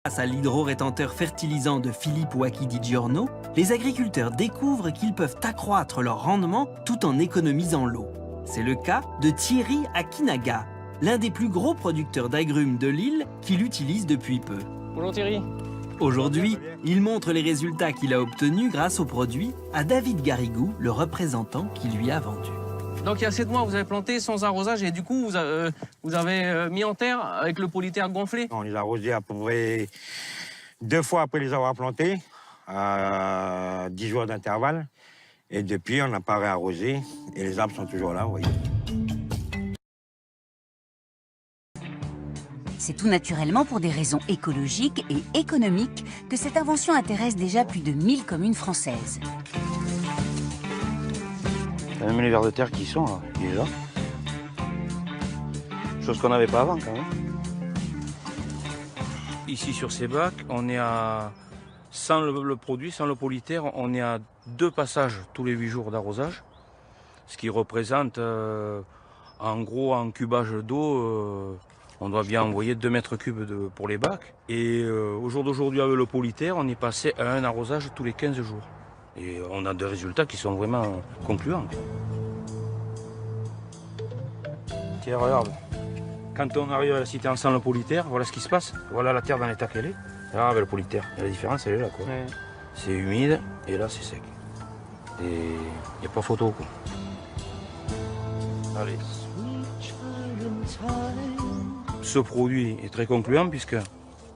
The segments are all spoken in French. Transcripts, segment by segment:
Grâce à l'hydro-rétenteur fertilisant de Philippe Waki Di Giorno, les agriculteurs découvrent qu'ils peuvent accroître leur rendement tout en économisant l'eau. C'est le cas de Thierry Akinaga, l'un des plus gros producteurs d'agrumes de l'île qui l'utilise depuis peu. Bonjour Thierry. Aujourd'hui, il montre les résultats qu'il a obtenus grâce au produit à David Garrigou, le représentant qui lui a vendu. Donc il y a 7 mois, vous avez planté sans arrosage et du coup, vous avez mis en terre avec le polyterre gonflé. On les a arrosés à peu près 2 fois après les avoir plantés, à 10 jours d'intervalle. Et depuis, on n'a pas réarrosé et les arbres sont toujours là, vous voyez. C'est tout naturellement pour des raisons écologiques et économiques que cette invention intéresse déjà plus de 1000 communes françaises. Il y a même les vers de terre qui sont là, déjà. Chose qu'on n'avait pas avant quand même. Ici sur ces bacs, on est à, sans le produit, sans le polyterre, on est à 2 passages tous les 8 jours d'arrosage. Ce qui représente en gros en cubage d'eau, on doit bien envoyer 2 mètres cubes pour les bacs. Et au jour d'aujourd'hui avec le polyterre, on est passé à un arrosage tous les 15 jours. Et on a des résultats qui sont vraiment concluants. Tiens, regarde. Quand on arrive à la cité sans le polyterre, voilà ce qui se passe. Voilà la terre dans l'état qu'elle est. Là, avec le polyterre, et la différence, elle est là, quoi. Ouais. C'est humide et là, c'est sec. Et il n'y a pas photo, quoi. Allez. Ce produit est très concluant puisque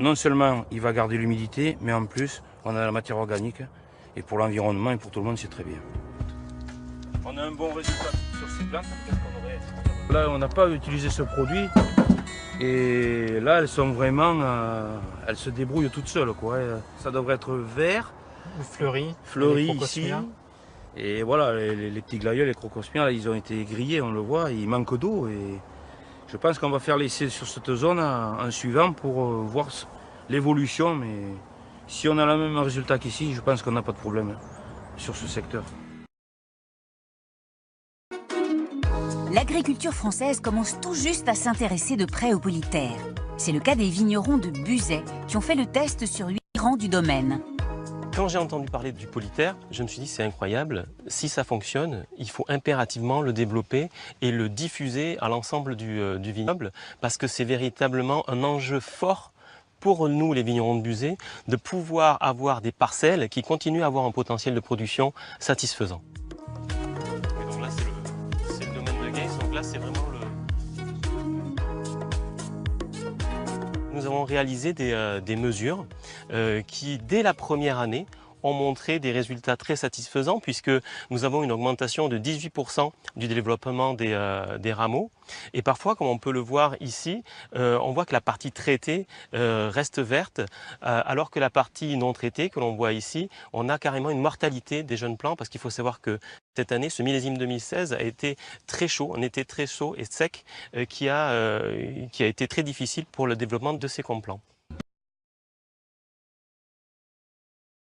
non seulement il va garder l'humidité, mais en plus, on a la matière organique. Et pour l'environnement et pour tout le monde, c'est très bien. On a un bon résultat sur ces plantes. Là, on n'a pas utilisé ce produit. Et là, elles sont vraiment... elles se débrouillent toutes seules, quoi. Ça devrait être vert. Fleuri ici. Et voilà, les petits glaïeuls, les crocosmias, ils ont été grillés, on le voit. Il manque d'eau. Et je pense qu'on va faire l'essai sur cette zone en suivant pour voir l'évolution. Mais si on a le même résultat qu'ici, je pense qu'on n'a pas de problème sur ce secteur. L'agriculture française commence tout juste à s'intéresser de près au polyterre. C'est le cas des vignerons de Buzet qui ont fait le test sur 8 rangs du domaine. Quand j'ai entendu parler du polyterre, je me suis dit c'est incroyable, si ça fonctionne, il faut impérativement le développer et le diffuser à l'ensemble du vignoble parce que c'est véritablement un enjeu fort pour nous les vignerons de Buzet de pouvoir avoir des parcelles qui continuent à avoir un potentiel de production satisfaisant. Et donc là c'est le domaine de Gaze, donc là c'est vraiment Nous avons réalisé des mesures qui, dès la première année, ont montré des résultats très satisfaisants puisque nous avons une augmentation de 18% du développement des rameaux. Et parfois, comme on peut le voir ici, on voit que la partie traitée reste verte, alors que la partie non traitée, que l'on voit ici, on a carrément une mortalité des jeunes plants parce qu'il faut savoir que cette année, ce millésime 2016 a été très chaud, un été très chaud et sec qui a été très difficile pour le développement de ces complants.